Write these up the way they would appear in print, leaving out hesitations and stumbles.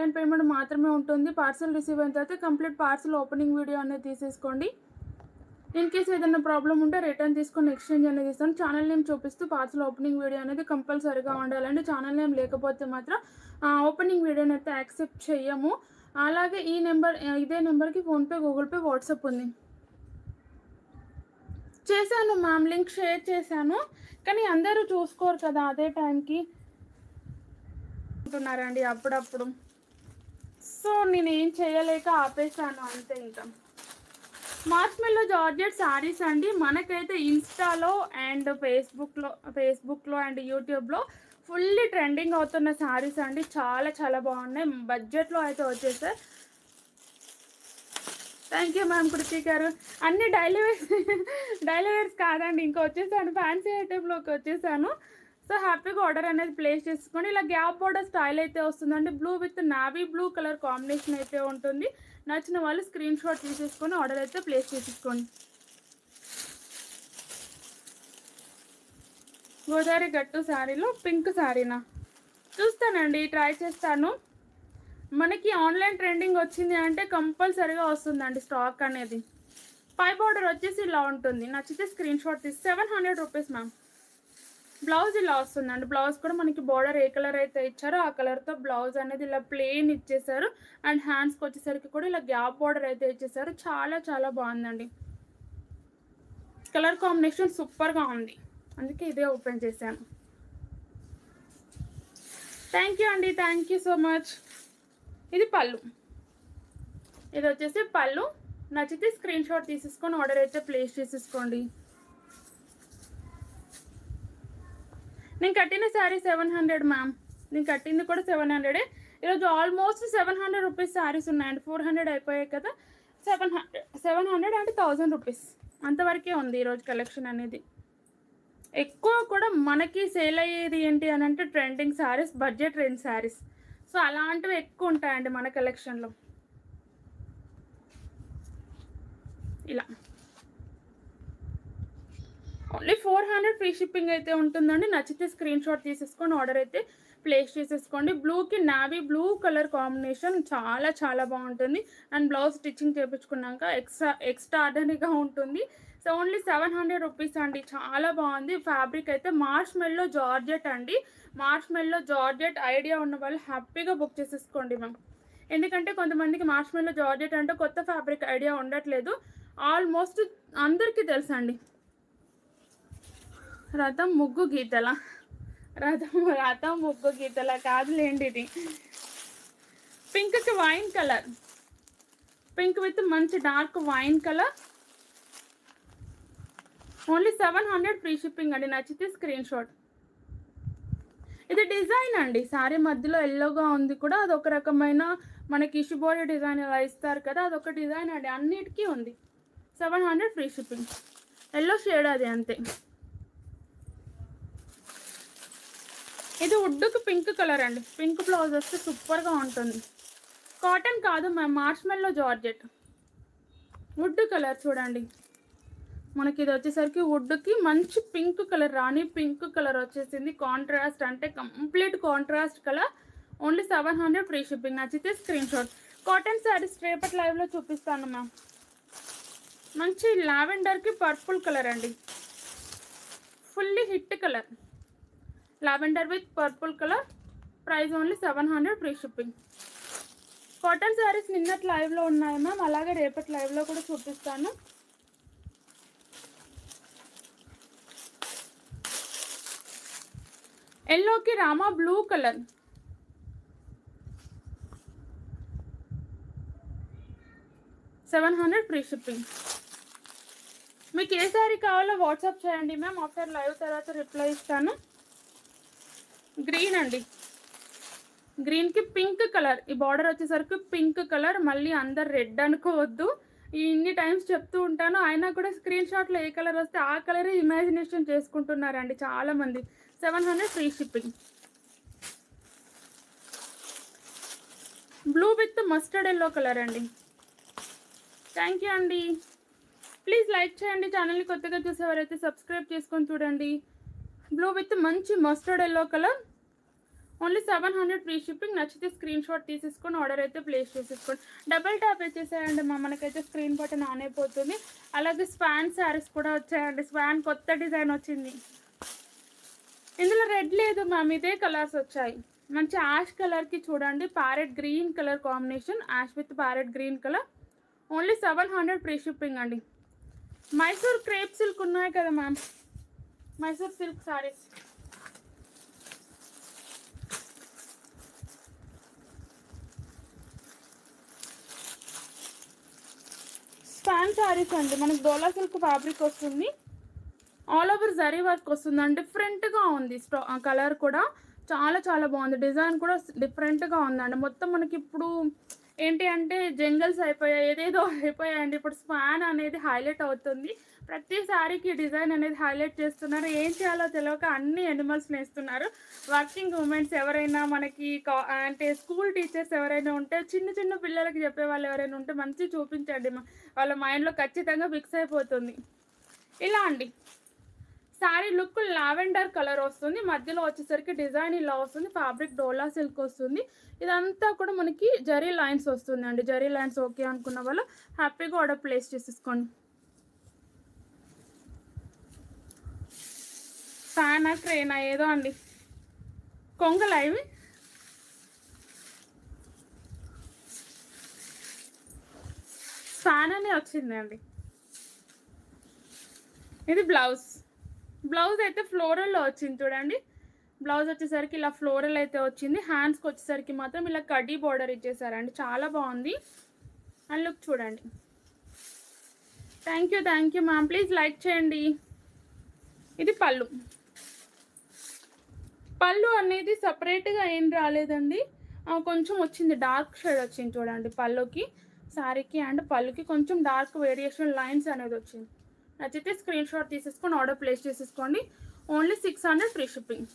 Online payment మాత్రమే ఉంటుంది. Parcel receive అయిన తర్వాత కంప్లీట్ పార్సల్ ఓపెనింగ్ వీడియో అనేది తీసేసుకోండి. ఇన్ కేస్ ఏదైనా ప్రాబ్లం ఉంటే రిటర్న్ తీసుకొని ఎక్స్చేంజ్ అనేది ఇస్తాను. ఛానల్ నేమ్ చూపిస్తూ పార్సల్ ఓపెనింగ్ వీడియో అనేది కంపల్సరీగా ఉండాలండి. ఛానల్ నేమ్ లేకపోతే మాత్రం ఓపెనింగ్ వీడియోని అయితే యాక్సెప్ట్ చేయము. అలాగే ఇదే నెంబర్కి ఫోన్పే, గూగుల్ పే, వాట్సాప్ ఉంది. చేశాను మ్యామ్, లింక్ షేర్ చేశాను. కానీ అందరూ చూసుకోరు కదా అదే టైంకి అంటున్నారండి అప్పుడప్పుడు. సో నేను ఏం చేయలేక ఆపేసాను అంతే. ఇంకా మార్ష్మెల్లో జార్జెట్ శారీస్ అండి. మనకైతే ఇన్స్టాలో అండ్ ఫేస్బుక్లో అండ్ యూట్యూబ్లో ఫుల్లీ ట్రెండింగ్ అవుతున్న శారీస్ అండి. చాలా చాలా బాగున్నాయి. బడ్జెట్లో అయితే వచ్చేసాయి. థ్యాంక్ యూ మ్యామ్ కృతి గారు. అన్ని డైలీ వేర్స్ కాదండి, ఇంకా వచ్చేసాను ఫ్యాన్సీ ఐటెంలోకి వచ్చేసాను. సో హ్యాపీగా ఆర్డర్ అనేది ప్లేస్ చేసుకోండి. ఇలా గ్యాప్ బోర్డర్ స్టైల్ అయితే వస్తుందండి. Blue with navy blue colour combination అయితే ఉంటుంది. నచ్చిన వాళ్ళు స్క్రీన్ షాట్ తీసేసుకొని ఆర్డర్ అయితే ప్లేస్ చేసేసుకోండి. గోదావరి గట్టు శారీలో పింక్ శారీనా చూస్తానండి, ట్రై చేస్తాను. మనకి ఆన్లైన్ ట్రెండింగ్ వచ్చింది అంటే కంపల్సరీగా వస్తుందండి స్టాక్ అనేది. పై బార్డర్ వచ్చేసి ఇలా ఉంటుంది. నచ్చితే స్క్రీన్ షాట్ తీసి 700 రూపీస్ మ్యామ్. బ్లౌజ్ ఇలా వస్తుందండి. బ్లౌజ్ కూడా మనకి బార్డర్ ఏ కలర్ అయితే ఇచ్చారో ఆ కలర్తో బ్లౌజ్ అనేది ఇలా ప్లెయిన్ ఇచ్చేసారు. అండ్ హ్యాండ్స్కి వచ్చేసరికి కూడా ఇలా గ్యాప్ బార్డర్ అయితే ఇచ్చేసారు. చాలా చాలా బాగుందండి. కలర్ కాంబినేషన్ సూపర్గా ఉంది, అందుకే ఇదే ఓపెన్ చేశాను. థ్యాంక్ యూ అండి, థ్యాంక్ యూ సో మచ్. ఇది పళ్ళు, ఇది వచ్చేసి పళ్ళు. నచ్చితే స్క్రీన్ షాట్ తీసేసుకొని ఆర్డర్ అయితే ప్లేస్ చేసేసుకోండి. నేను కట్టిన శారీ 700 మ్యామ్. నేను కట్టింది కూడా 700. ఈరోజు ఆల్మోస్ట్ 700 రూపీస్ శారీస్ ఉన్నాయండి. 400 అయిపోయాయి కదా. 700 అంటే 1000 రూపీస్ అంతవరకే ఉంది ఈరోజు కలెక్షన్ అనేది. ఎక్కువ కూడా మనకి సేల్ అయ్యేది ఏంటి అని అంటే trending saris, budget range saris. So అలాంటివి ఎక్కువ ఉంటాయండి మన కలెక్షన్లో. ఇలా ఓన్లీ 400 ఫ్రీ షిప్పింగ్ అయితే ఉంటుందండి. నచ్చితే స్క్రీన్ షాట్ తీసేసుకొని ఆర్డర్ అయితే ప్లేస్ చేసేసుకోండి. బ్లూకి నావీ బ్లూ కలర్ కాంబినేషన్ చాలా చాలా బాగుంటుంది. అండ్ బ్లౌజ్ స్టిచ్చింగ్ చేయించుకున్నాక ఎక్స్ట్రా ఆర్డనరీగా ఉంటుంది. సో ఓన్లీ 700 రూపీస్ అండి. చాలా బాగుంది. ఫ్యాబ్రిక్ అయితే మార్ష్మెల్లో జార్జెట్ అండి. మార్ష్మెల్లో జార్జెట్ ఐడియా ఉన్న వాళ్ళు హ్యాపీగా బుక్ చేసేసుకోండి మ్యామ్. ఎందుకంటే కొంతమందికి మార్ష్మెల్లో జార్జెట్ అంటే కొత్త ఫ్యాబ్రిక్ ఐడియా ఉండట్లేదు. ఆల్మోస్ట్ అందరికీ తెలుసండి. రథం ముగ్గు గీతల ముగ్గు గీతల కాదులేండి. ఇది పింక్కి వైన్ కలర్, పింక్ విత్ మంచి dark wine colour. Only 700 free shipping అండి. నచ్చితే స్క్రీన్ షాట్. ఇది డిజైన్ అండి. శారీ మధ్యలో ఎల్లోగా ఉంది కూడా, అదొక రకమైన మనకి షిబోరి డిజైన్ ఇలా ఇస్తారు కదా, అదొక డిజైన్ అండి. అన్నిటికీ ఉంది. 700 ఫ్రీ షిప్పింగ్. ఎల్లో షేడ్ అది అంతే. ఇది వుడ్కి పింక్ కలర్ అండి. పింక్ బ్లౌజ్ వస్తే సూపర్గా ఉంటుంది. కాటన్ కాదు మ్యామ్, మార్ష్మెల్లో జార్జెట్. వుడ్ కలర్ చూడండి. మనకి ఇది వచ్చేసరికి వుడ్కి మంచి పింక్ కలర్, రాణి పింక్ కలర్ వచ్చేసింది. కాంట్రాస్ట్ అంటే complete contrast colour. Only 700 free shipping. నచ్చితే స్క్రీన్ షాట్. కాటన్ శారీస్ రేపటి లైవ్లో చూపిస్తాను మ్యామ్. మంచి లావెండర్కి పర్పుల్ కలర్ అండి. Fully hit colour. Lavender with purple colour. Price only 700 free shipping. Cotton saris నిన్నటి లైవ్లో ఉన్నాయి మ్యామ్, అలాగే రేపటి లైవ్లో కూడా చూపిస్తాను. ఎల్లోకి Rama blue colour. $700 free shipping. మీకు ఏ శారీ కావాలో వాట్సాప్ చేయండి మ్యామ్. ఆఫ్టర్ లైవ్ తర్వాత రిప్లై ఇస్తాను. గ్రీన్ అండి. గ్రీన్కి పింక్ కలర్. ఈ బార్డర్ వచ్చేసరికి పింక్ కలర్. మళ్ళీ అందరు రెడ్ అనుకోవద్దు, ఇన్ని టైమ్స్ చెప్తూ ఉంటాను. అయినా కూడా స్క్రీన్ షాట్లో ఏ కలర్ వస్తే ఆ కలరే ఇమాజినేషన్ చేసుకుంటున్నారండి చాలామంది. 700 free shipping. Blue with mustard yellow colour అండి. థ్యాంక్ యూ అండి. ప్లీజ్ లైక్ చేయండి. ఛానల్ని కొత్తగా చూసేవారైతే సబ్స్క్రైబ్ చేసుకొని చూడండి. బ్లూ విత్ మంచి mustard yellow colour. Only 700 free shipping. నచ్చితే స్క్రీన్ షాట్ తీసేసుకొని ఆర్డర్ అయితే ప్లేస్ చేసేసుకోండి. డబల్ ట్యాప్ వచ్చేసాయండి మనకైతే స్క్రీన్ బటన్ ఆన్ అయిపోతుంది. అలాగే స్పాన్ శారీస్ కూడా వచ్చాయండి. స్పాన్ కొత్త డిజైన్ వచ్చింది. ఇందులో రెడ్ లేదు మ్యామ్, ఇదే కలర్స్ వచ్చాయి. మంచి యాష్ కలర్కి చూడండి, parrot green colour combination, ash with parrot green colour. Only 700 free shipping అండి. మైసూర్ క్రేప్ సిల్క్ ఉన్నాయి కదా మ్యామ్, మైసూర్ సిల్క్ సారీస్. స్పాన్ శారీస్ అండి, మనకు డోలా సిల్క్ ఫ్యాబ్రిక్ వస్తుంది. ఆల్ ఓవర్ జరీ వర్క్ వస్తుంది అండి. డిఫరెంట్గా ఉంది కలర్ కూడా చాలా చాలా బాగుంది. డిజైన్ కూడా డిఫరెంట్గా ఉందండి. మొత్తం మనకి ఇప్పుడు ఏంటి అంటే జంగల్స్ అయిపోయాయి, ఏదేదో అయిపోయాయండి. ఇప్పుడు స్పాన్ అనేది హైలైట్ అవుతుంది. ప్రతి శారీకి డిజైన్ అనేది హైలైట్ చేస్తున్నారు. ఏం చేయాలో తెలియక అన్ని ఎనిమల్స్ నేస్తున్నారు. వర్కింగ్ ఉమెన్స్ ఎవరైనా మనకి అంటే స్కూల్ టీచర్స్ ఎవరైనా ఉంటే, చిన్న చిన్న పిల్లలకి చెప్పే వాళ్ళు ఎవరైనా ఉంటే మంచి చూపించండి. వాళ్ళ మైండ్లో ఖచ్చితంగా ఫిక్స్ అయిపోతుంది. ఇలా అండి శారీ లుక్ లావెండర్ కలర్ వస్తుంది. మధ్యలో వచ్చేసరికి డిజైన్ ఇలా వస్తుంది. ఫ్యాబ్రిక్ డోలా సిల్క్ వస్తుంది. ఇదంతా కూడా మనకి జరీ లైన్స్ వస్తుంది అండి. జరీ లైన్స్ ఓకే అనుకున్న వాళ్ళు హ్యాపీగా ఆర్డర్ ప్లేస్ చేసేసుకోండి. ఫ్యానా క్రేనా ఏదో అండి, కొంగలా ఇవి. ఫ్యాన్ అనే వచ్చింది అండి. ఇది బ్లౌజ్. బ్లౌజ్ అయితే ఫ్లోరల్లో వచ్చింది చూడండి. బ్లౌజ్ వచ్చేసరికి ఇలా ఫ్లోరల్ అయితే వచ్చింది. హ్యాండ్స్కి వచ్చేసరికి మాత్రం ఇలా కడ్డీ బార్డర్ ఇచ్చేసారండి. చాలా బాగుంది. అండ్ లుక్ చూడండి. Thank you ma'am. Please like చేయండి. ఇది పళ్ళు. పళ్ళు అనేది సపరేట్గా ఏం రాలేదండి, కొంచెం వచ్చింది, డార్క్ షేడ్ వచ్చింది చూడండి పళ్ళుకి. శారీకి అండ్ పళ్ళుకి కొంచెం డార్క్ వేరియేషన్ లైన్స్ అనేది వచ్చింది. నచ్చితే స్క్రీన్ షాట్ తీసేసుకొని ఆర్డర్ ప్లేస్ చేసేసుకోండి. Only 600 free shipping.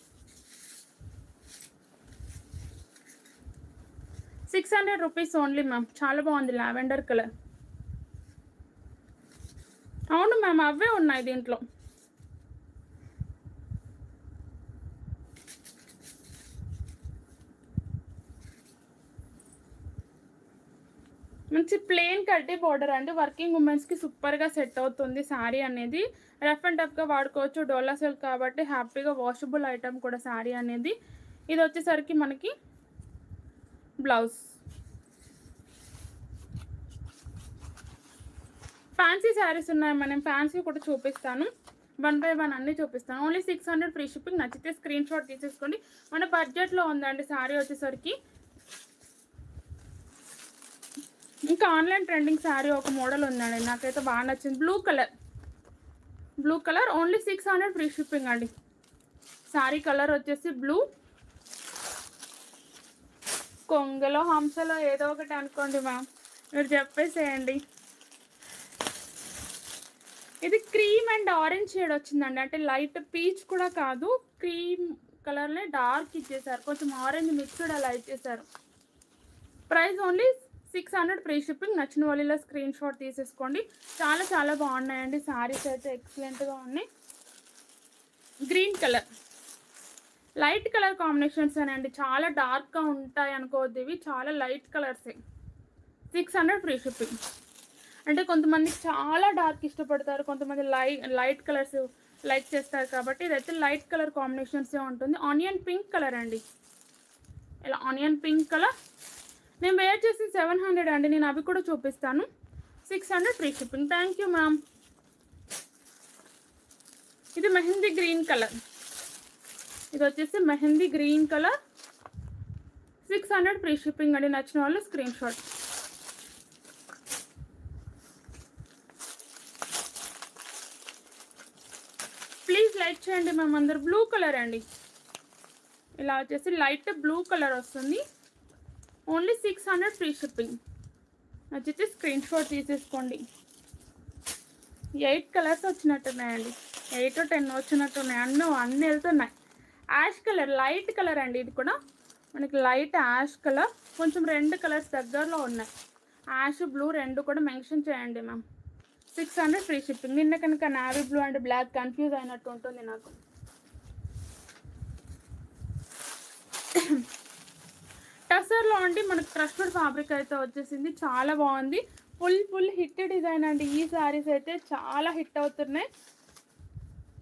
600 rupees only ma'am. చాలా బాగుంది లావెండర్ కలర్. అవును మ్యామ్, అవే ఉన్నాయి దీంట్లో. మంచి ప్లెయిన్ కడ్డీ బార్డర్ అండి. వర్కింగ్ ఉమెన్స్కి సూపర్గా సెట్ అవుతుంది. శారీ అనేది రఫ్ అండ్ టఫ్గా వాడుకోవచ్చు. డోలా సిల్క్ కాబట్టి హ్యాపీగా వాషబుల్ ఐటమ్ కూడా శారీ అనేది. ఇది వచ్చేసరికి మనకి బ్లౌజ్. ఫ్యాన్సీ శారీస్ ఉన్నాయి, మనం ఫ్యాన్సీ కూడా చూపిస్తాను. 1 by 1 అన్నీ చూపిస్తాను. Only 600 free shipping. నచ్చితే స్క్రీన్ షాట్ తీసేసుకోండి. మన బడ్జెట్లో ఉందండి శారీ వచ్చేసరికి. ఇంకా ఆన్లైన్ ట్రెండింగ్ శారీ ఒక మోడల్ ఉందండి, నాకైతే బాగా నచ్చింది. Blue colour only 600 free shipping అండి. శారీ కలర్ వచ్చేసి బ్లూ. కొంగలో హంసలో ఏదో ఒకటి అనుకోండి మ్యామ్, మీరు చెప్పేసేయండి. ఇది క్రీమ్ అండ్ ఆరెంజ్ షేడ్ వచ్చిందండి. అంటే లైట్ పీచ్ కూడా కాదు, క్రీమ్ కలర్నే డార్క్ ఇచ్చేసారు. కొంచెం ఆరెంజ్ మిక్స్డ్ అలా ఇచ్చేసారు. Price only 600 free shipping. నచ్చిన వాళ్ళ స్క్రీన్ షాట్ తీసేసుకోండి. చాలా చాలా బాగున్నాయండి. శారీస్ అయితే ఎక్సలెంట్గా ఉన్నాయి. Green colour, light colour combinations అండి. చాలా డార్క్గా ఉంటాయి అనుకోవద్దు, ఇవి చాలా లైట్ కలర్సే. 600 ఫ్రీ షిప్పింగ్. అంటే కొంతమందికి చాలా డార్క్ ఇష్టపడతారు, కొంతమంది లైట్ కలర్స్ లైక్ చేస్తారు కాబట్టి ఇదైతే లైట్ కలర్ కాంబినేషన్సే ఉంటుంది. ఆనియన్ పింక్ కలర్ అండి. ఇలా ఆనియన్ పింక్ కలర్. నేను వేర్ చేసి 700 అండి, నేను అవి కూడా చూపిస్తాను. 600 free shipping. Thank you ma'am. ఇది మెహందీ గ్రీన్ కలర్. ఇది వచ్చేసి mehndi green colour. 600 free shipping అండి. నచ్చిన వాళ్ళు స్క్రీన్ షాట్. ప్లీజ్ లైక్ చేయండి మ్యామ్ అందరు. బ్లూ కలర్ అండి. ఇలా వచ్చేసి లైట్ బ్లూ కలర్ వస్తుంది. Only 600 free shipping. నచ్చితే స్క్రీన్ షాట్ తీసేసుకోండి. 8 కలర్స్ వచ్చినట్టున్నాయండి, 8 or 10 వచ్చినట్టున్నాయి. అన్నీ వెళ్తున్నాయి. యాష్ కలర్, లైట్ కలర్ అండి. ఇది కూడా మనకి లైట్ యాష్ కలర్. కొంచెం 2 కలర్స్ దగ్గరలో ఉన్నాయి, యాష్ బ్లూ 2 కూడా మెన్షన్ చేయండి మ్యామ్. 600 free shipping. నిన్న కనుక navy blue and black confuse అయినట్టు ఉంటుంది నాకు. టసర్లో అండి మనకు క్రష్డ్ ఫ్యాబ్రిక్ అయితే వచ్చేసింది. చాలా బాగుంది. ఫుల్ హిట్ డిజైన్ అండి. ఈ శారీస్ అయితే చాలా హిట్ అవుతున్నాయి.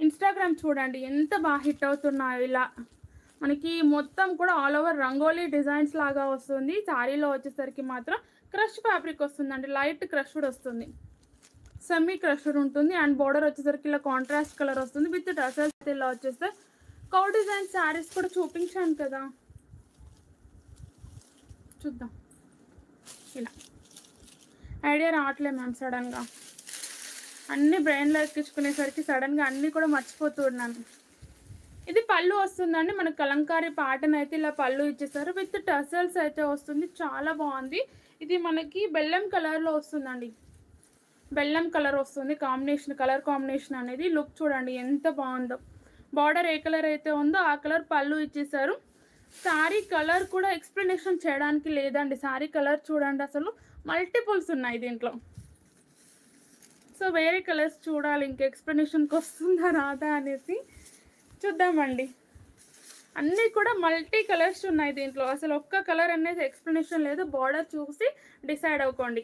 ఇన్స్టాగ్రామ్ చూడండి ఎంత బాగా హిట్ అవుతున్నాయో. ఇలా మనకి మొత్తం కూడా ఆల్ ఓవర్ రంగోలీ డిజైన్స్ లాగా వస్తుంది. శారీలో వచ్చేసరికి మాత్రం క్రష్ ఫ్యాబ్రిక్ వస్తుందండి. లైట్ క్రష్డ్ వస్తుంది, సెమీ క్రష్డ్ ఉంటుంది. అండ్ బోర్డర్ వచ్చేసరికి ఇలా కాంట్రాస్ట్ కలర్ వస్తుంది విత్ టసల్స్. ఇలా వచ్చేస్తే కౌ డిజైన్ శారీస్ కూడా చూపించాను కదా, చూద్దాం. ఇలా ఐడియా రావట్లేదు మ్యామ్. సడన్గా అన్ని బ్రెయిన్లో ఎక్కించుకునేసరికి సడన్గా అన్నీ కూడా మర్చిపోతున్నాను. ఇది పళ్ళు వస్తుందండి. మనకు కలంకారీ ప్యాటర్న్ అయితే ఇలా పళ్ళు ఇచ్చేసారు విత్ టసల్స్ అయితే వస్తుంది. చాలా బాగుంది. ఇది మనకి బెల్లం కలర్లో వస్తుందండి. బెల్లం కలర్ వస్తుంది కాంబినేషన్, కలర్ కాంబినేషన్ అనేది. లుక్ చూడండి ఎంత బాగుందో. బార్డర్ ఏ కలర్ అయితే ఉందో ఆ కలర్ పళ్ళు ఇచ్చేసారు. శారీ కలర్ కూడా ఎక్స్ప్లెనేషన్ చేయడానికి లేదండి. శారీ కలర్ చూడండి, అసలు మల్టిపుల్స్ ఉన్నాయి దీంట్లో. సో వేరే కలర్స్ చూడాలి ఇంకా ఎక్స్ప్లెనేషన్కి వస్తుందా రాదా అనేసి చూద్దామండి. అన్నీ కూడా మల్టీ కలర్స్ ఉన్నాయి దీంట్లో. అసలు ఒక్క కలర్ అనేది ఎక్స్ప్లెనేషన్ లేదు. బార్డర్ చూసి డిసైడ్ అవ్వకండి.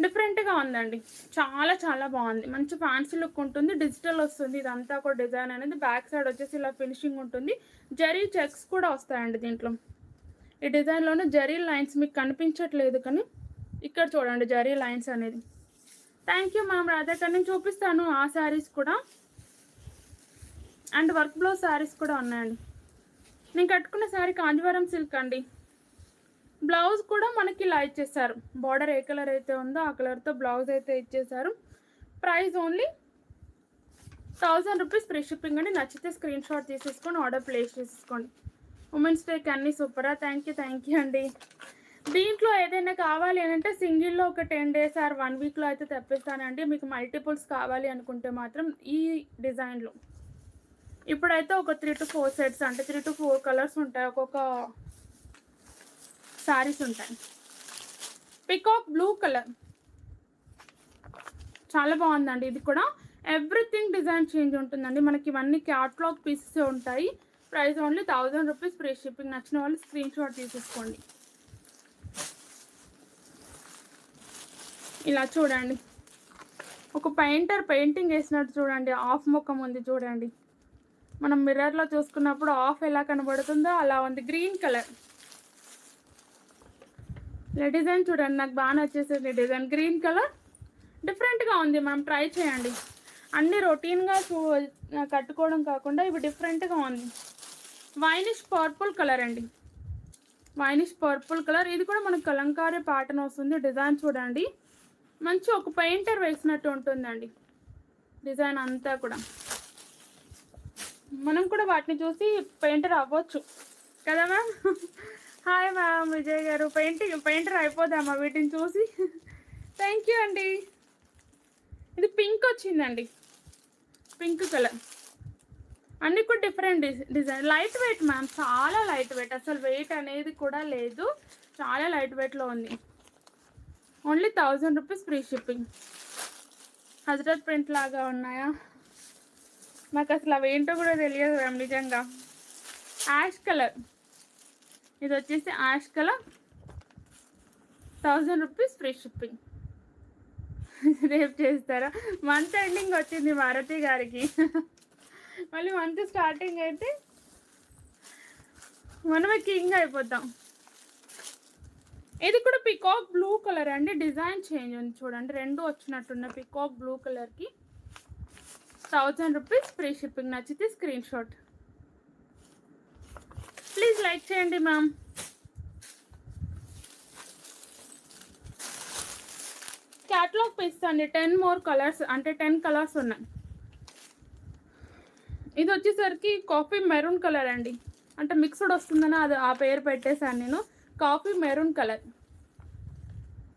డిఫరెంట్గా ఉందండి. చాలా బాగుంది. మంచి ఫ్యాన్సీ లుక్ ఉంటుంది. డిజిటల్ వస్తుంది ఇదంతా కూడా డిజైన్ అనేది. బ్యాక్ సైడ్ వచ్చేసి ఇలా ఫినిషింగ్ ఉంటుంది. జరీ చెక్స్ కూడా వస్తాయండి దీంట్లో. ఈ డిజైన్లోనే జరీ లైన్స్ మీకు కనిపించట్లేదు కానీ ఇక్కడ చూడండి జరీ లైన్స్ అనేది. Thank you ma'am. రాధాకర్ నేను చూపిస్తాను ఆ శారీస్ కూడా. అండ్ వర్క్ బ్లౌజ్ శారీస్ కూడా ఉన్నాయండి. నేను కట్టుకున్న శారీ కాంజీవరం సిల్క్ అండి. బ్లౌజ్ కూడా మనకి ఇలా ఇచ్చేసారు. బార్డర్ ఏ కలర్ అయితే ఉందో ఆ కలర్తో బ్లౌజ్ అయితే ఇచ్చేసారు. Price only 1000 rupees free shipping అండి. నచ్చితే స్క్రీన్ షాట్ తీసేసుకొని ఆర్డర్ ప్లేస్ చేసేసుకోండి. ఉమెన్స్ డేకి అన్నీ సూపరా. థ్యాంక్ యూ అండి. దీంట్లో ఏదైనా కావాలి అని అంటే సింగిల్లో ఒక 10 days ఆర్ 1 weekలో అయితే తెప్పిస్తానండి. మీకు మల్టిపుల్స్ కావాలి అనుకుంటే మాత్రం ఈ డిజైన్లో ఇప్పుడైతే ఒక 3 to 4 sets అంటే 3 to 4 కలర్స్ ఉంటాయి. ఒక్కొక్క శారీస్ ఉంటాయి. పికాక్ బ్లూ కలర్ చాలా బాగుందండి. ఇది కూడా ఎవ్రీథింగ్ డిజైన్ చేంజ్ ఉంటుందండి. మనకి ఇవన్నీ క్యాట్లాగ్ పీసెస్ ఉంటాయి. Price only 1000 rupees free shipping. నచ్చిన వాళ్ళు స్క్రీన్ షాట్ తీసేసుకోండి. ఇలా చూడండి, ఒక పెయింటర్ పెయింటింగ్ వేసినట్టు చూడండి. ఆఫ్ ముఖం ఉంది చూడండి. మనం మిర్రర్లో చూసుకున్నప్పుడు ఆఫ్ ఎలా కనబడుతుందో అలా ఉంది. గ్రీన్ కలర్ ఇలా డిజైన్ చూడండి. నాకు బాగా నచ్చేసింది డిజైన్. గ్రీన్ కలర్ డిఫరెంట్గా ఉంది. మనం ట్రై చేయండి. అన్నీ రొటీన్గా కట్టుకోవడం కాకుండా ఇవి డిఫరెంట్గా ఉంది. వైనిష్ పర్పుల్ కలర్ అండి. Winish purple colour. ఇది కూడా మనకు కలంకారీ ప్యాటర్న్ వస్తుంది. డిజైన్ చూడండి, మంచి ఒక పెయింటర్ వేసినట్టు ఉంటుందండి డిజైన్ అంతా కూడా. మనం కూడా వాటిని చూసి పెయింటర్ అవ్వచ్చు కదా మ్యామ్. హాయ్ మ్యామ్ విజయ్ గారు. పెయింటర్ అయిపోదామా వీటిని చూసి? థ్యాంక్ యూ అండి. ఇది పింక్ వచ్చిందండి, పింక్ కలర్. అన్నీ కూడా different design. Light weight ma'am, చాలా లైట్ వెయిట్. అసలు వెయిట్ అనేది కూడా లేదు. చాలా లైట్ వెయిట్లో ఉంది. Only 1000 rupees free shipping. Hazrat print లాగా ఉన్నాయా? నాకు అసలు అవి ఏంటో కూడా తెలియదు మ్యామ్ నిజంగా. Ash colour. ఇది వచ్చేసి ash colour. 1000 rupees free shipping. రేపు చేస్తారా? మంత్ ఎండింగ్ వచ్చింది భారతి గారికి. మళ్ళీ మంత్ స్టార్టింగ్ అయితే మనమే కింగ్ అయిపోతాం. ఇది కూడా పికాక్ బ్లూ కలర్ అండి. డిజైన్ చేంజ్ ఉంది చూడండి. రెండు వచ్చినట్టున్న పికాక్ బ్లూ కలర్కి 1000 రూపీస్ ఫ్రీ షిప్పింగ్. నచ్చితే స్క్రీన్ షాట్. ప్లీజ్ లైక్ చేయండి మ్యామ్. క్యాటలాగ్ పీస్ అండి. 10 more కలర్స్ అంటే 10 కలర్స్ ఉన్నాయి. ఇది వచ్చేసరికి కాఫీ మెరూన్ కలర్ అండి. అంటే మిక్స్డ్ వస్తుందని అది ఆ పేరు పెట్టేశాను నేను. Coffee maroon colour.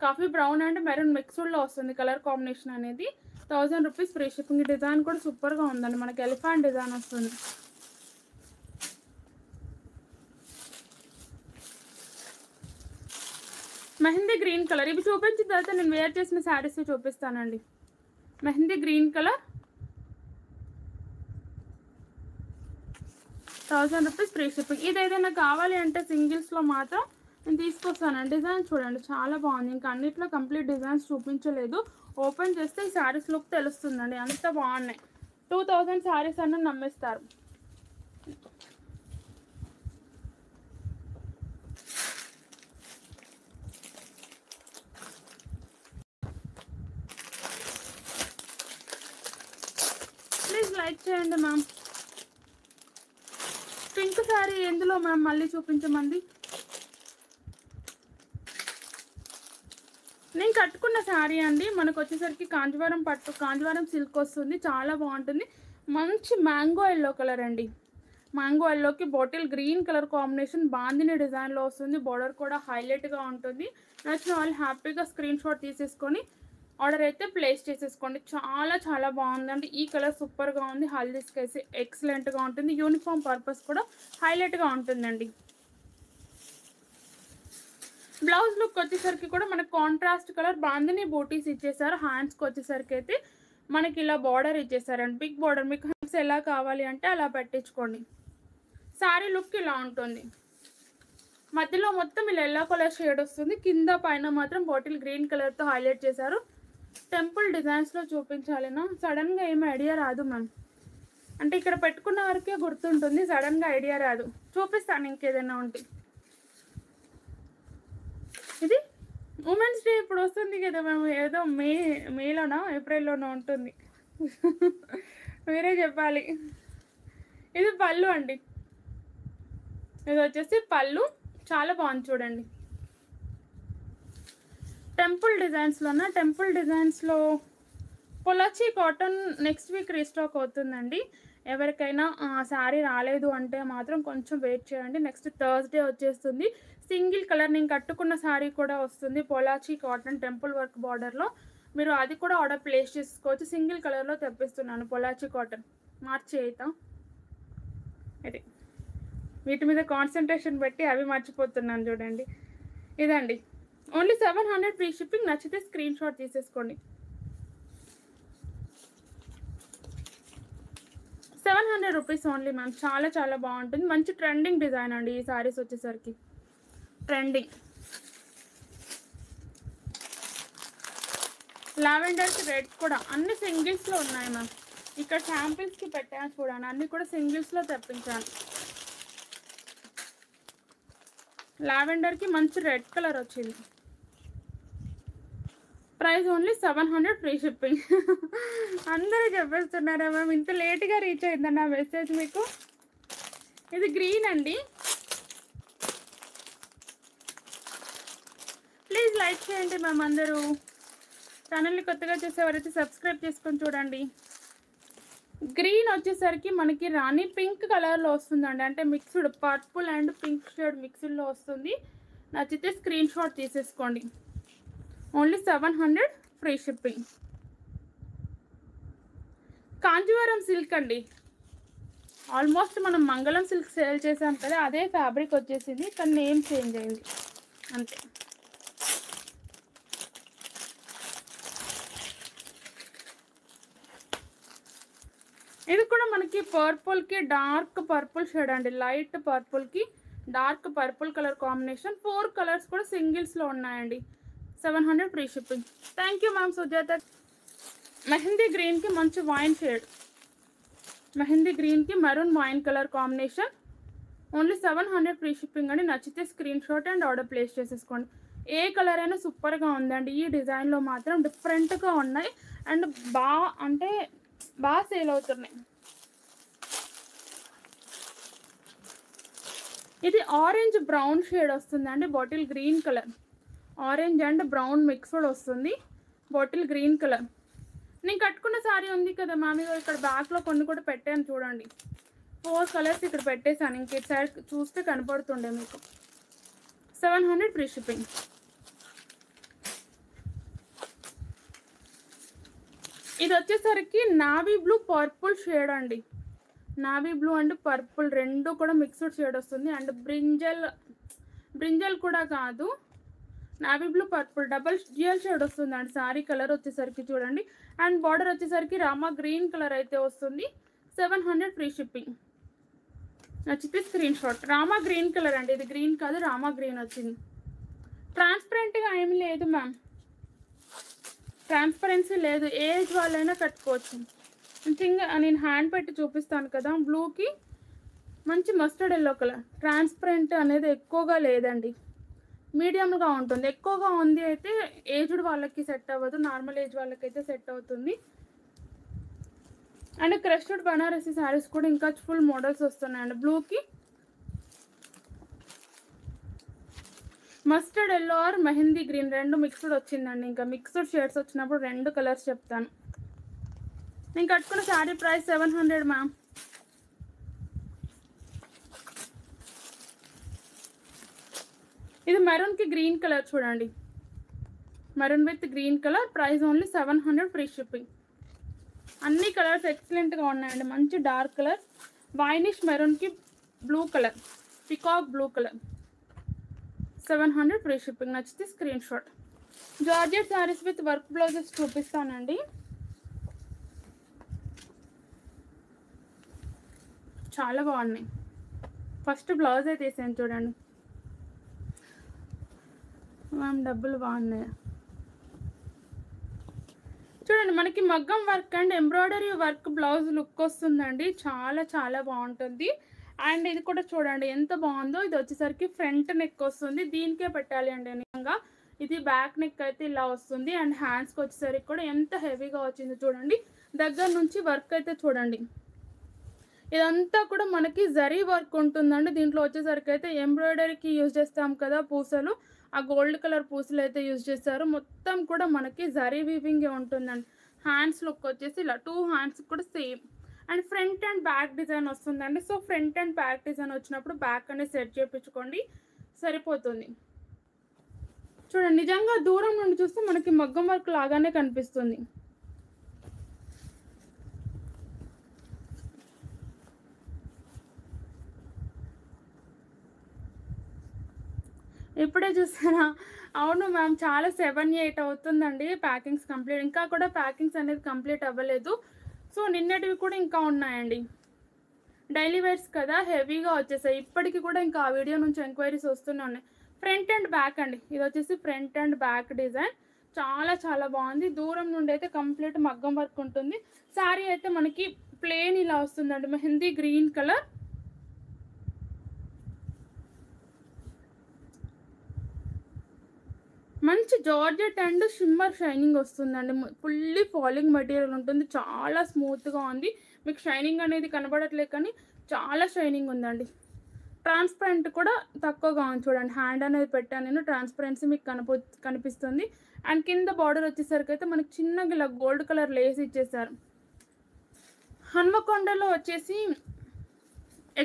Coffee brown and maroon మిక్స్డ్లో వస్తుంది కలర్ కాంబినేషన్ అనేది. 1000 రూపీస్ ఫ్రీ షిప్పింగ్. ఈ డిజైన్ కూడా సూపర్గా ఉందండి. మనకి ఎలిఫెంట్ డిజైన్ వస్తుంది. Mehndi green colour. ఇవి చూపించిన తర్వాత నేను వేర్ చేసిన శారీస్ చూపిస్తానండి. Mehndi green colour. 1000 rupees free shipping. ఇది ఏదైనా కావాలి అంటే సింగిల్స్లో మాత్రం నేను తీసుకొస్తాను. డిజైన్ చూడండి చాలా బాగుంది. ఇంకా అన్నిట్లో కంప్లీట్ డిజైన్స్ చూపించలేదు. ఓపెన్ చేస్తే ఈ శారీస్ లుక్ తెలుస్తుందండి, అంత బాగున్నాయి. 2000 శారీస్ అన్న నమ్మేస్తారు. ప్లీజ్ లైక్ చేయండి మ్యామ్. పింక్ శారీ ఎందులో మ్యామ్ మళ్ళీ చూపించమంది. నేను కట్టుకున్న శారీ అండి. మనకు వచ్చేసరికి కాంజీవరం పట్టు, కాంజీవరం సిల్క్ వస్తుంది. చాలా బాగుంటుంది. మంచి మ్యాంగో ఎల్లో కలర్ అండి. మ్యాంగో ఎల్లోకి bottle green colour combination bandhani డిజైన్లో వస్తుంది. బార్డర్ కూడా హైలైట్గా ఉంటుంది. నచ్చిన వాళ్ళు హ్యాపీగా స్క్రీన్ షాట్ తీసేసుకొని ఆర్డర్ అయితే ప్లేస్ చేసేసుకోండి. చాలా చాలా బాగుందండి. ఈ కలర్ సూపర్గా ఉంది. హల్దీస్కి అయితే ఎక్సలెంట్గా ఉంటుంది. యూనిఫామ్ పర్పస్ కూడా హైలైట్గా ఉంటుందండి. బ్లౌజ్ లుక్ వచ్చేసరికి కూడా మనకు కాంట్రాస్ట్ కలర్ బాందిని బూటీస్ ఇచ్చేసారు. హ్యాండ్స్కి వచ్చేసరికి అయితే మనకి ఇలా బార్డర్ ఇచ్చేసారండి, బిగ్ బార్డర్. మీకు హ్యాండ్స్ ఎలా కావాలి అంటే అలా పెట్టించుకోండి. శారీ లుక్ ఇలా ఉంటుంది. మధ్యలో మొత్తం ఇలా ఎల్లో కలర్ షేడ్ వస్తుంది. కింద పైన మాత్రం బాటిల్ గ్రీన్ కలర్తో హైలైట్ చేశారు. టెంపుల్ డిజైన్స్లో చూపించాలినా సడన్గా ఏమి ఐడియా రాదు మ్యామ్. అంటే ఇక్కడ పెట్టుకున్న వరకే గుర్తుంటుంది, సడన్గా ఐడియా రాదు. చూపిస్తాను ఇంకేదైనా ఉంటే. ఇది ఉమెన్స్ డే ఇప్పుడు వస్తుంది కదా మ్యామ్. ఏదో మేలోనో ఏప్రిల్లోనో ఉంటుంది. మీరే చెప్పాలి. ఇది పళ్ళు అండి. ఇది వచ్చేసి పళ్ళు. చాలా బాగుంది చూడండి. టెంపుల్ డిజైన్స్లోన, టెంపుల్ డిజైన్స్లో Pollachi cotton next week restock అవుతుందండి. ఎవరికైనా శారీ రాలేదు అంటే మాత్రం కొంచెం వెయిట్ చేయండి. నెక్స్ట్ థర్స్డే వచ్చేస్తుంది. సింగిల్ కలర్ నేను కట్టుకున్న శారీ కూడా వస్తుంది. పొలాచి కాటన్ టెంపుల్ వర్క్ బార్డర్లో. మీరు అది కూడా ఆర్డర్ ప్లేస్ చేసుకోవచ్చు. సింగిల్ కలర్లో తెప్పిస్తున్నాను. పొలాచి కాటన్ మార్చి 8. ఇది వీటి మీద కాన్సన్ట్రేషన్ పెట్టి అవి మర్చిపోతున్నాను చూడండి. ఇదండి. Only 700 free shipping. నచ్చితే స్క్రీన్ షాట్ తీసేసుకోండి. 700 రూపీస్ ఓన్లీ మ్యామ్. చాలా చాలా బాగుంటుంది. మంచి ట్రెండింగ్ డిజైన్ అండి ఈ శారీస్ వచ్చేసరికి. ట్రెండింగ్ లావెండర్కి రెడ్ కూడా అన్ని సింగిల్స్లో ఉన్నాయి మ్యామ్. ఇక్కడ శాంపిల్స్కి పెట్టాను చూడండి, అన్నీ కూడా సింగిల్స్లో తెప్పించాను. లావెండర్కి మంచి రెడ్ కలర్ వచ్చింది. Price only 700 free shipping. అందరూ చెప్పేస్తున్నారా మ్యామ్, ఇంత లేట్గా రీచ్ అయిందన్న మెసేజ్ మీకు. ఇది గ్రీన్ అండి. ప్లీజ్ లైక్ చేయండి మ్యామ్. అందరూ ఛానల్ని కొత్తగా చూసేవారైతే సబ్స్క్రైబ్ చేసుకొని చూడండి. గ్రీన్ వచ్చేసరికి మనకి రాణి పింక్ కలర్లో వస్తుందండి. అంటే mixed purple and pink shade మిక్స్డ్లో వస్తుంది. నచ్చితే స్క్రీన్ షాట్ తీసేసుకోండి. Only 700 free shipping. Kanjeevaram silk అండి. ఆల్మోస్ట్ మనం మంగళం సిల్క్ సేల్ చేసాం కదా, అదే ఫ్యాబ్రిక్ వచ్చేసింది, కానీ నేమ్ చేంజ్ అయింది అంతే. ఇది కూడా మనకి పర్పుల్కి డార్క్ పర్పుల్ షేడ్ అండి. లైట్ పర్పుల్కి dark purple colour combination. 4 colours కూడా సింగిల్స్లో ఉన్నాయండి. 700 free shipping. Thank you ma'am Sujatha. Mehndi గ్రీన్కి మంచి వైన్ షేడ్. మెహందీ గ్రీన్కి maroon wine colour combination. Only 700 free shipping అండి. నచ్చితే screenshot and order place చేసేసుకోండి. ఏ కలర్ అయినా సూపర్గా ఉందండి. ఈ డిజైన్లో మాత్రం డిఫరెంట్గా ఉన్నాయి అండ్ బాగా సేల్ అవుతున్నాయి. ఇది ఆరెంజ్ బ్రౌన్ షేడ్ వస్తుందండి. Bottle green colour, orange and brown mixed వస్తుంది. Bottle green colour. నేను కట్టుకున్న శారీ ఉంది కదా మ్యామ్, ఇక్కడ బ్యాక్లో కొన్ని కూడా పెట్టాను చూడండి. 4 కలర్స్ ఇక్కడ పెట్టేశాను. ఇంక సైడ్ చూస్తే కనపడుతుండే మీకు. 700 ఫ్రీ షిప్పింగ్. ఇది వచ్చేసరికి నావీ బ్లూ పర్పుల్ షేడ్ అండి. నావీ బ్లూ అండ్ పర్పుల్ రెండు కూడా మిక్స్డ్ షేడ్ వస్తుంది. అండ్ బ్రింజల్ కూడా కాదు, navy blue purple double dual shade వస్తుంది అండి. శారీ కలర్ వచ్చేసరికి చూడండి. అండ్ బార్డర్ వచ్చేసరికి రామా గ్రీన్ కలర్ అయితే వస్తుంది. 700 ఫ్రీ షిప్పింగ్. నచ్చితే screen shot. Rama green colour అండి, ఇది గ్రీన్ కాదు రామా గ్రీన్ వచ్చింది. ట్రాన్స్పరెంట్గా ఏమి లేదు మ్యామ్, ట్రాన్స్పరెన్సీ లేదు, ఏజ్ వాళ్ళైనా కట్టుకోవచ్చు. నేను హ్యాండ్ పెట్టి చూపిస్తాను కదా. బ్లూకి మంచి మస్టర్డ్ ఎల్లో కలర్, ట్రాన్స్పరెంట్ అనేది ఎక్కువగా లేదండి, మీడియంగా ఉంటుంది. ఎక్కువగా ఉంది అయితే ఏజ్డ్ వాళ్ళకి సెట్ అవ్వదు, నార్మల్ ఏజ్ వాళ్ళకైతే సెట్ అవుతుంది. అండ్ క్రష్డ్ బనారసి శారీస్ కూడా ఇంకా ఫుల్ మోడల్స్ వస్తున్నాయండి. బ్లూకి mustard yellow or mehndi green రెండు మిక్స్డ్ వచ్చిందండి. ఇంకా మిక్స్డ్ షేడ్స్ వచ్చినప్పుడు రెండు కలర్స్ చెప్తాను. నేను కట్టుకున్న శారీ ప్రైస్ 700 మ్యామ్. ఇది మెరూన్కి గ్రీన్ కలర్ చూడండి, maroon with green colour, price only 700, free shipping. అన్ని కలర్స్ ఎక్సలెంట్గా ఉన్నాయండి, మంచి డార్క్ కలర్, వైనిష్ మెరూన్కి blue colour, peacock blue colour, 700, free shipping. నచ్చితే screenshot. Georgette saris with work blouses చూపిస్తానండి. చాలా బాగున్నాయి. ఫస్ట్ బ్లౌజ్ అయితే వేసాను చూడండి మ్యామ్, డబ్బులు బాగున్నాయి చూడండి. మనకి మగ్గం work and embroidery work blouse look వస్తుందండి, చాలా చాలా బాగుంటుంది. అండ్ ఇది కూడా చూడండి ఎంత బాగుందో. ఇది వచ్చేసరికి ఫ్రంట్ నెక్ వస్తుంది, దీనికే పెట్టాలి అండి నిజంగా. ఇది బ్యాక్ నెక్ అయితే ఇలా వస్తుంది. అండ్ హ్యాండ్స్కి వచ్చేసరికి కూడా ఎంత హెవీగా వచ్చిందో చూడండి. దగ్గర నుంచి వర్క్ అయితే చూడండి, ఇదంతా కూడా మనకి జరీ వర్క్ ఉంటుందండి. దీంట్లో వచ్చేసరికి అయితే ఎంబ్రాయిడరీకి యూజ్ చేస్తాం కదా పూసలు, ఆ గోల్డ్ కలర్ పూసలు అయితే యూజ్ చేస్తారు. మొత్తం కూడా మనకి జరీ వీవింగే ఉంటుందండి. హ్యాండ్స్ లుక్ వచ్చేసి ఇలా 2 హ్యాండ్స్ కూడా same. And front and back design వస్తుందండి. So front and back design వచ్చినప్పుడు బ్యాక్ అనేది సెట్ చేయించుకోండి, సరిపోతుంది. చూడండి నిజంగా దూరం నుండి చూస్తే మనకి మగ్గం వర్క్ లాగానే కనిపిస్తుంది. ఇప్పుడే చూసారా? అవును మ్యామ్, చాలా 7-8 అవుతుందండి ప్యాకింగ్స్ కంప్లీట్, ఇంకా కూడా ప్యాకింగ్స్ అనేది కంప్లీట్ అవ్వలేదు. సో నిన్నటివి కూడా ఇంకా ఉన్నాయండి, డైలీ వేర్స్ కదా హెవీగా వచ్చేసాయి. ఇప్పటికి కూడా ఇంకా ఆ వీడియో నుంచి ఎంక్వైరీస్ వస్తూనే ఉన్నాయి. ఫ్రంట్ అండ్ బ్యాక్ అండి, ఇది వచ్చేసి ఫ్రంట్ అండ్ బ్యాక్ డిజైన్, చాలా చాలా బాగుంది. దూరం నుండి అయితే కంప్లీట్ మగ్గం వర్క్ ఉంటుంది. శారీ అయితే మనకి ప్లెయిన్ ఇలా వస్తుందండి, మెహందీ గ్రీన్ కలర్. మంచి జార్జెట్ అండ్ షిమ్మర్ షైనింగ్ వస్తుందండి, ఫుల్లీ ఫాలింగ్ మెటీరియల్ ఉంటుంది, చాలా స్మూత్గా ఉంది. మీకు షైనింగ్ అనేది కనబడట్లేదు కానీ చాలా షైనింగ్ ఉందండి. ట్రాన్స్పరెంట్ కూడా తక్కువగా ఉంది చూడండి, హ్యాండ్ అనేది పెట్టాను నేను, ట్రాన్స్పరెన్సీ మీకు కనిపిస్తుంది. అండ్ కింద బార్డర్ వచ్చేసరికి అయితే మనకి చిన్నగా ఇలా గోల్డ్ కలర్ లేస్ ఇచ్చేసారు. హన్మకొండలో వచ్చేసి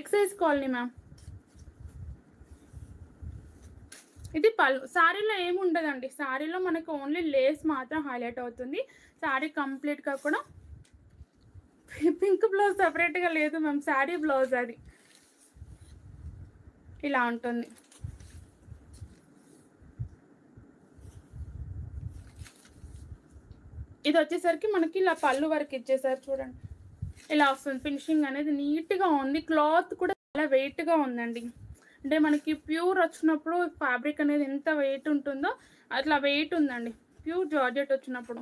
ఎక్సైజ్ కాలనీ మ్యామ్. ఇది పళ్ళు. శారీలో ఏమి ఉండదండి, శారీలో మనకు ఓన్లీ లేస్ మాత్రం హైలైట్ అవుతుంది. శారీ కంప్లీట్గా కూడా పింక్ బ్లౌజ్ సపరేట్గా లేదు మ్యామ్, శారీ బ్లౌజ్ అది ఇలా ఉంటుంది. ఇది వచ్చేసరికి మనకి ఇలా పళ్ళు వరకు ఇచ్చేసారు చూడండి, ఇలా వస్తుంది. ఫినిషింగ్ అనేది నీట్గా ఉంది, క్లాత్ కూడా చాలా వెయిట్గా ఉందండి. అంటే మనకి ప్యూర్ వచ్చినప్పుడు ఫ్యాబ్రిక్ అనేది ఎంత వెయిట్ ఉంటుందో అట్లా వెయిట్ ఉందండి ప్యూర్ జార్జెట్ వచ్చినప్పుడు.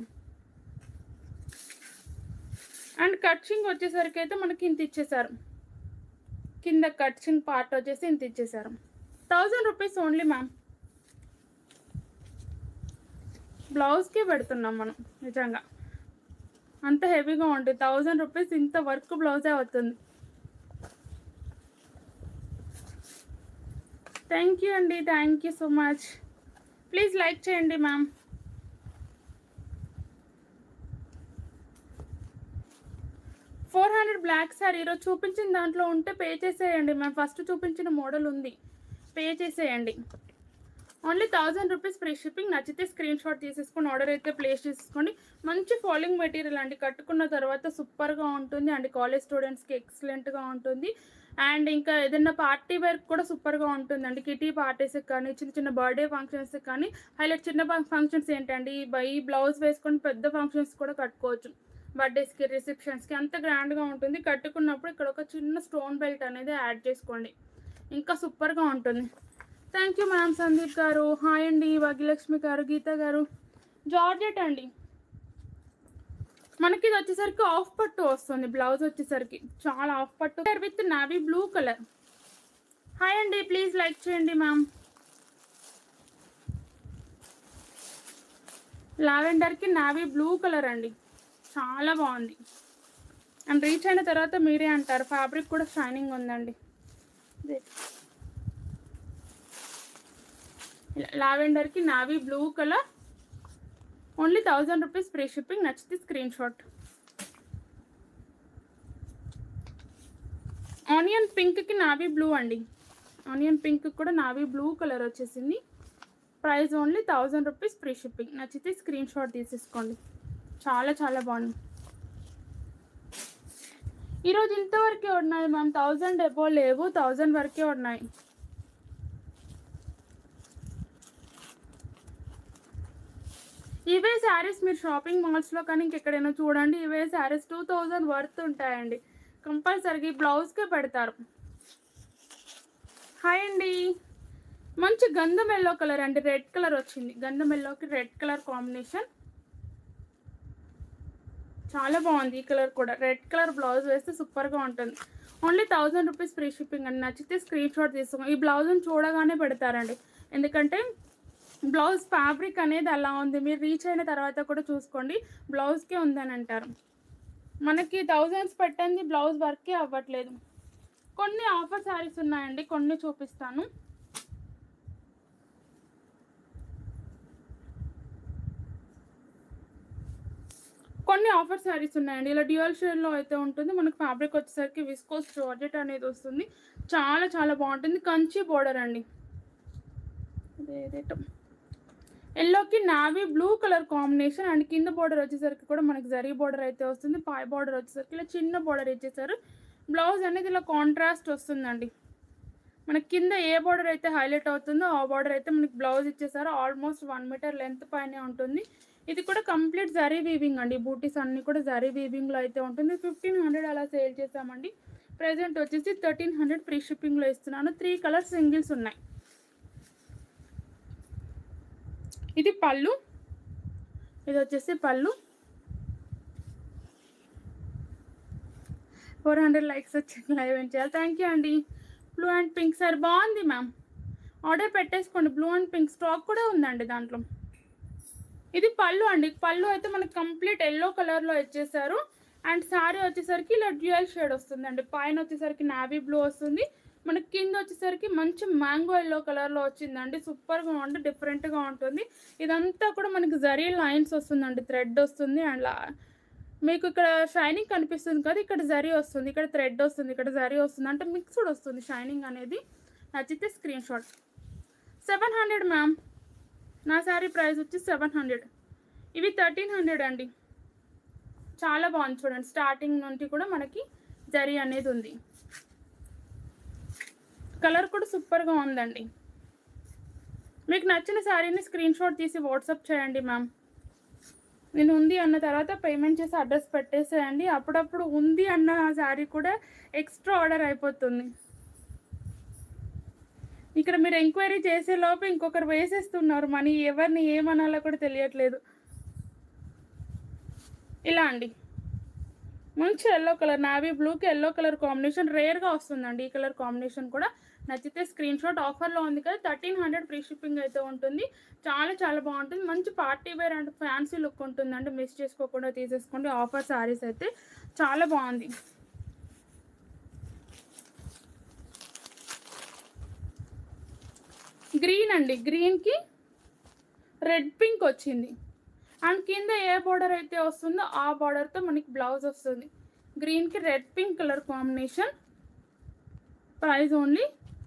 అండ్ కట్చింగ్ వచ్చేసరికి అయితే మనకి ఇంత ఇచ్చేసారు, కింద కట్చింగ్ పార్ట్ వచ్చేసి ఇంత ఇచ్చేసారు. 1000 రూపీస్ ఓన్లీ మ్యామ్. బ్లౌజ్కే పెడుతున్నాం మనం, నిజంగా అంత హెవీగా ఉంటుంది. 1000 రూపీస్ ఇంత వర్క్ బ్లౌజే అవుతుంది. థ్యాంక్ యూ అండి, thank you so much. Please like చేయండి మ్యామ్. $400 బ్లాక్ సారీ ఈరోజు చూపించిన దాంట్లో ఉంటే పే చేసేయండి మ్యామ్. ఫస్ట్ చూపించిన మోడల్ ఉంది, పే చేసేయండి. Only 1000 rupees free shipping. నచ్చితే స్క్రీన్ షాట్ తీసేసుకొని ఆర్డర్ అయితే ప్లేస్ చేసేసుకోండి. మంచి ఫాలింగ్ మెటీరియల్ అండి, కట్టుకున్న తర్వాత సూపర్గా ఉంటుంది అండి. కాలేజ్ స్టూడెంట్స్కి ఎక్సలెంట్గా ఉంటుంది. అండ్ ఇంకా ఏదైనా పార్టీ వేర్ కూడా సూపర్గా ఉంటుందండి. కిటీ పార్టీస్కి కానీ చిన్న చిన్న బర్త్డే ఫంక్షన్స్కి కానీ హైలైట్. చిన్న ఫంక్షన్స్ ఏంటండి, ఈ బ్లౌజ్ వేసుకొని పెద్ద ఫంక్షన్స్ కూడా కట్టుకోవచ్చు. బర్త్డేస్కి రిసెప్షన్స్కి అంత గ్రాండ్గా ఉంటుంది. కట్టుకున్నప్పుడు ఇక్కడ ఒక చిన్న స్టోన్ బెల్ట్ అనేది యాడ్ చేసుకోండి, ఇంకా సూపర్గా ఉంటుంది. Thank you ma'am. సందీప్ గారు హాయ్ అండి. భాగ్యలక్ష్మి గారు, గీత గారు. జార్జెట్ అండి, మనకి ఇది వచ్చేసరికి ఆఫ్ పట్టు వస్తుంది. బ్లౌజ్ వచ్చేసరికి చాలా ఆఫ్ పట్టు with navy blue colour. Hi అండి, ప్లీజ్ లైక్ చేయండి మ్యామ్. లావెండర్కి నావీ బ్లూ కలర్ అండి, చాలా బాగుంది. అండ్ రీచ్ అయిన తర్వాత మీరే అంటారు, ఫ్యాబ్రిక్ కూడా షైనింగ్ ఉందండి. లావెండర్కి navy blue colour, only 1000 rupees free shipping. నచ్చితే స్క్రీన్ షాట్. ఆనియన్ పింక్కి నావీ బ్లూ అండి, ఆనియన్ పింక్ కూడా నావీ బ్లూ కలర్ వచ్చేసింది. Price only 1000 rupees free shipping. నచ్చితే స్క్రీన్ షాట్ తీసేసుకోండి, చాలా చాలా బాగుంది. ఈరోజు ఇంతవరకే ఉన్నాయి మ్యామ్, 1000 ఎబో లేవు, 1000 వరకే ఉన్నాయి. ఇవే శారీస్ మీరు షాపింగ్ మాల్స్లో కానీ ఇంకెక్కడైనా చూడండి, ఇవే శారీస్ 2000 వర్త్ ఉంటాయండి. కంపల్సరీగా ఈ బ్లౌజ్కే పెడతారు. హాయ్ అండి, మంచి గంధం ఎల్లో కలర్ అండి, రెడ్ కలర్ వచ్చింది. గంధం ఎల్లోకి రెడ్ కలర్ కాంబినేషన్ చాలా బాగుంది. ఈ కలర్ కూడా రెడ్ కలర్ బ్లౌజ్ వేస్తే సూపర్గా ఉంటుంది. ఓన్లీ 1000 రూపీస్ ఫ్రీ షిప్పింగ్ అండి. నచ్చితే స్క్రీన్ షాట్ తీసుకోండి. ఈ బ్లౌజ్ని చూడగానే పెడతారండి, ఎందుకంటే బ్లౌజ్ ఫ్యాబ్రిక్ అనేది అలా ఉంది. మీరు రీచ్ అయిన తర్వాత కూడా చూసుకోండి, బ్లౌజ్కే ఉందని అంటారు. మనకి 1000s పెట్టండి, బ్లౌజ్ వర్కే అవ్వట్లేదు. కొన్ని ఆఫర్ శారీస్ ఉన్నాయండి, కొన్ని చూపిస్తాను. కొన్ని ఆఫర్ శారీస్ ఉన్నాయండి, ఇలా డ్యూయల్ షేడ్లో అయితే ఉంటుంది. మనకు ఫ్యాబ్రిక్ వచ్చేసరికి విస్కోస్ జార్జెట్ అనేది వస్తుంది, చాలా చాలా బాగుంటుంది. కంచి బోర్డర్ అండి, ఎల్లోకి navy blue colour combination. And కింద బోర్డర్ వచ్చేసరికి కూడా మనకి జరీ బోర్డర్ అయితే వస్తుంది. పై బోర్డర్ వచ్చేసరికి ఇలా చిన్న బోర్డర్ ఇచ్చేసారు. బ్లౌజ్ అనేది ఇలా కాంట్రాస్ట్ వస్తుందండి. మనకి కింద ఏ బోర్డర్ అయితే హైలైట్ అవుతుందో ఆ బోర్డర్ అయితే మనకి బ్లౌజ్ ఇచ్చేసారు. ఆల్మోస్ట్ 1 మీటర్ లెంత్ పైనే ఉంటుంది. ఇది కూడా కంప్లీట్ జరీ వీవింగ్ అండి, బూటీస్ అన్నీ కూడా జరీ వీవింగ్లో అయితే ఉంటుంది. 1500 అలా సేల్ చేసామండి. ప్రెజెంట్ వచ్చేసి 1300 ఫ్రీ షిప్పింగ్లో ఇస్తున్నాను. 3 కలర్స్ సింగిల్స్ ఉన్నాయి. ఇది పళ్ళు, ఇది వచ్చేసి పళ్ళు. 400 లైక్స్ వచ్చి లైవ్ ఏం చేయాలి. థ్యాంక్ యూ అండి. బ్లూ అండ్ పింక్ సార్ బాగుంది మ్యామ్, ఆర్డర్ పెట్టేసుకోండి. బ్లూ అండ్ పింక్ స్టాక్ కూడా ఉందండి దాంట్లో. ఇది పళ్ళు అండి, పళ్ళు అయితే మనకి కంప్లీట్ ఎల్లో కలర్లో ఇచ్చేసారు. అండ్ శారీ వచ్చేసరికి ఇలా డ్యూయల్ షేడ్ వస్తుందండి. పైన వచ్చేసరికి నావీ బ్లూ వస్తుంది, మనకి కింద వచ్చేసరికి మంచి మ్యాంగో ఎల్లో కలర్లో వచ్చిందండి. సూపర్గా ఉంటుంది, డిఫరెంట్గా ఉంటుంది. ఇదంతా కూడా మనకి జరీ లైన్స్ వస్తుందండి, థ్రెడ్ వస్తుంది. అండ్ మీకు ఇక్కడ షైనింగ్ కనిపిస్తుంది కదా, ఇక్కడ జరీ వస్తుంది, ఇక్కడ థ్రెడ్ వస్తుంది, ఇక్కడ జరీ వస్తుంది, అంటే మిక్స్డ్ వస్తుంది షైనింగ్ అనేది. నచ్చితే స్క్రీన్ షాట్. 700 మ్యామ్, నా శారీ ప్రైస్ వచ్చి 700. ఇవి 1300 అండి. చాలా బాగుంది చూడండి, స్టార్టింగ్ నుండి కూడా మనకి జరీ అనేది ఉంది. కలర్ కూడా సూపర్గా ఉందండి. మీకు నచ్చిన శారీని స్క్రీన్ షాట్ తీసి వాట్సాప్ చేయండి మ్యామ్. నేను ఉంది అన్న తర్వాత పేమెంట్ చేసి అడ్రస్ పెట్టేసేయండి. అప్పుడప్పుడు ఉంది అన్న శారీ కూడా ఎక్స్ట్రా ఆర్డర్ అయిపోతుంది. ఇక్కడ మీరు ఎంక్వైరీ చేసే లోపు ఇంకొకరు వేసేస్తున్నారు మనీ, ఎవరిని ఏమనాలో కూడా తెలియట్లేదు. ఇలా అండి, మంచి ఎల్లో కలర్, నావీ బ్లూకి ఎల్లో కలర్ కాంబినేషన్ రేర్గా వస్తుందండి. ఈ కలర్ కాంబినేషన్ కూడా నచ్చితే స్క్రీన్ షాట్. ఆఫర్లో ఉంది కదా, 1300 ఫ్రీ షిప్పింగ్ అయితే ఉంటుంది. చాలా చాలా బాగుంటుంది, మంచి party wear and fancy look ఉంటుందండి. మిస్ చేసుకోకుండా తీసేసుకోండి. ఆఫర్ శారీస్ అయితే చాలా బాగుంది. గ్రీన్ అండి, గ్రీన్కి రెడ్ పింక్ వచ్చింది. అండ్ కింద ఏ బార్డర్ అయితే వస్తుందో ఆ బార్డర్తో మనకి బ్లౌజ్ వస్తుంది. గ్రీన్కి red pink colour combination. Price only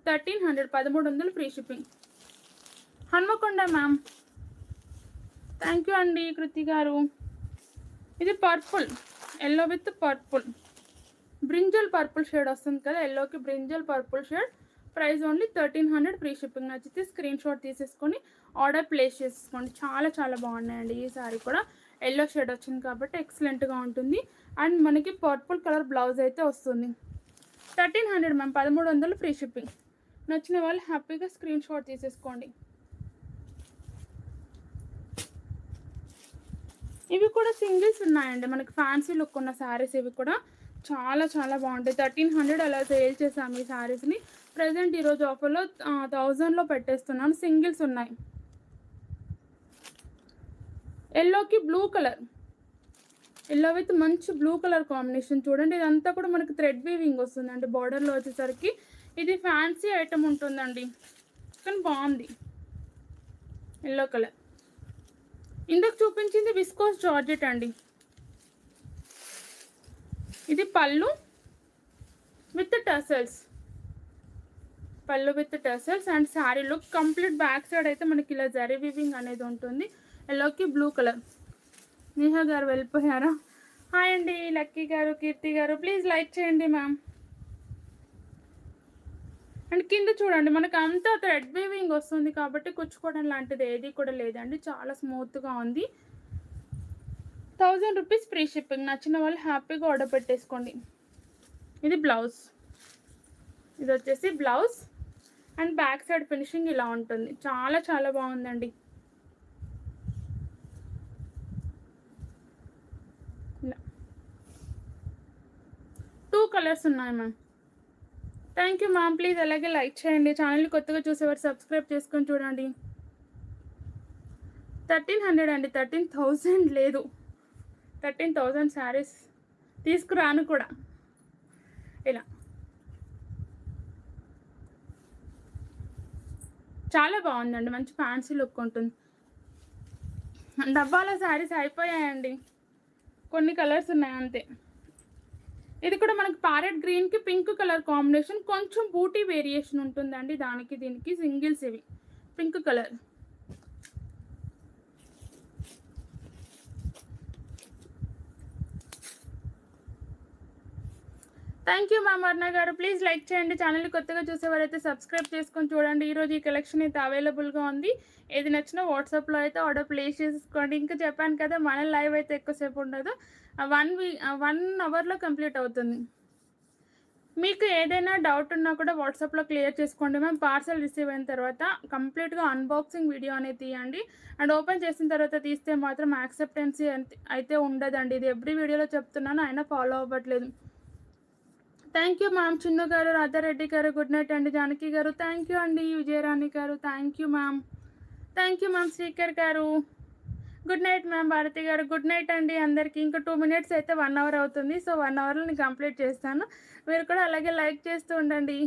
1300, 1300 free shipping. Hanamkonda ma'am, thank you అండి కృతి గారు. ఇది purple, yellow with purple, brinjal purple shade వస్తుంది కదా, ఎల్లోకి brinjal purple shade. Price only 1300 free shipping. నచ్చితే స్క్రీన్ షాట్ తీసేసుకొని ఆర్డర్ ప్లేస్ చేసుకోండి. చాలా చాలా బాగున్నాయండి. ఈ సారీ కూడా ఎల్లో షేడ్ వచ్చింది కాబట్టి ఎక్సలెంట్గా ఉంటుంది. అండ్ మనకి పర్పుల్ కలర్ బ్లౌజ్ అయితే వస్తుంది. 1300 మ్యామ్, 1300 ఫ్రీ షిప్పింగ్. నచ్చిన వాళ్ళు హ్యాపీగా స్క్రీన్ షాట్ తీసేసుకోండి. ఇవి కూడా సింగిల్స్ ఉన్నాయండి, మనకి ఫ్యాన్సీ లుక్ ఉన్న శారీస్. ఇవి కూడా చాలా చాలా బాగుంటాయి. 1300 అలా సేల్ చేసాము ఈ శారీస్ని. ప్రజెంట్ ఈరోజు ఆఫర్లో 1000లో పెట్టేస్తున్నాను. సింగిల్స్ ఉన్నాయి. ఎల్లోకి బ్లూ కలర్, ఎల్లో విత్ మంచి బ్లూ కలర్ కాంబినేషన్ చూడండి. ఇదంతా కూడా మనకి థ్రెడ్ వీవింగ్ వస్తుందండి. బార్డర్లో వచ్చేసరికి ఇది ఫ్యాన్సీ ఐటమ్ ఉంటుందండి, కానీ బాగుంది. Yellow colour. ఇందుకు చూపించింది విస్కోస్ జార్జెట్ అండి. ఇది పళ్ళు విత్ టసల్స్, పళ్ళు with tassels and sari look complete. Back side అయితే మనకి ఇలా జరీ వీవింగ్ అనేది ఉంటుంది. ఎల్లోకి బ్లూ కలర్. నేహా గారు వెళ్ళిపోయారా? హాయ్ అండి లక్కీ గారు, కీర్తి గారు, ప్లీజ్ లైక్ చేయండి మ్యామ్. అండ్ కింద చూడండి, మనకు అంతా థ్రెడ్ వీవింగ్ వస్తుంది కాబట్టి కుచ్చుకోవడం లాంటిది ఏది కూడా లేదండి. చాలా స్మూత్గా ఉంది. 1000 రూపీస్ ఫ్రీ షిప్పింగ్. నచ్చిన వాళ్ళు హ్యాపీగా ఆర్డర్ పెట్టేసుకోండి. ఇది బ్లౌజ్, ఇది వచ్చేసి blouse and back side finishing ఇలా ఉంటుంది. చాలా చాలా బాగుందండి. ఇలా 2 కలర్స్ ఉన్నాయి ma'am. Thank you ma'am. Please అలాగే లైక్ చేయండి. ఛానల్ని కొత్తగా చూసేవారు సబ్స్క్రైబ్ చేసుకొని చూడండి. 1300 అండి, 13,000 లేదు. 13,000 శారీస్ తీసుకురాను కూడా. ఇలా చాలా బాగుందండి, మంచి ఫ్యాన్సీ లుక్ ఉంటుంది. డబ్బాల శారీస్ అయిపోయాయండి, కొన్ని కలర్స్ ఉన్నాయి అంతే. ఇది కూడా మనకి ప్యారెట్ గ్రీన్కి పింక్ కలర్ కాంబినేషన్, కొంచెం బూటీ వేరియేషన్ ఉంటుందండి దానికి దీనికి. సింగిల్స్ ఇవి pink colour. Thank you ma'am. Arna గారు ప్లీజ్ లైక్ చేయండి. ఛానల్ని కొత్తగా చూసేవారైతే సబ్స్క్రైబ్ చేసుకొని చూడండి. ఈరోజు ఈ కలెక్షన్ అయితే అవైలబుల్గా ఉంది. ఏది నచ్చినా వాట్సాప్లో అయితే ఆర్డర్ ప్లేస్ చేసుకోండి. ఇంకా చెప్పాను కదా, మన లైవ్ అయితే ఎక్కువసేపు ఉండదు, 1 అవర్లో కంప్లీట్ అవుతుంది. మీకు ఏదైనా డౌట్ ఉన్నా కూడా వాట్సాప్లో క్లియర్ చేసుకోండి మ్యామ్. పార్సల్ రిసీవ్ అయిన తర్వాత కంప్లీట్గా అన్బాక్సింగ్ వీడియో అనేది తీయండి. అండ్ ఓపెన్ చేసిన తర్వాత తీస్తే మాత్రం యాక్సెప్టెన్సీ అయితే ఉండదండి. ఇది ఎవ్రీ వీడియోలో చెప్తున్నాను, అయినా ఫాలో అవ్వట్లేదు. Thank you ma'am. చిన్ను గారు, రాధారెడ్డి గారు గుడ్ నైట్ అండి. జానకి గారు థ్యాంక్ యూ అండి. విజయరాణి గారు thank you ma'am. Thank you ma'am. Srikar గారు గుడ్ నైట్ మ్యామ్. భారతి గారు గుడ్ నైట్ అండి అందరికీ. ఇంకా 2 minutes అయితే 1 hour అవుతుంది. సో 1 hourలో నేను కంప్లీట్ చేస్తాను. మీరు కూడా అలాగే లైక్ చేస్తూ ఉండండి.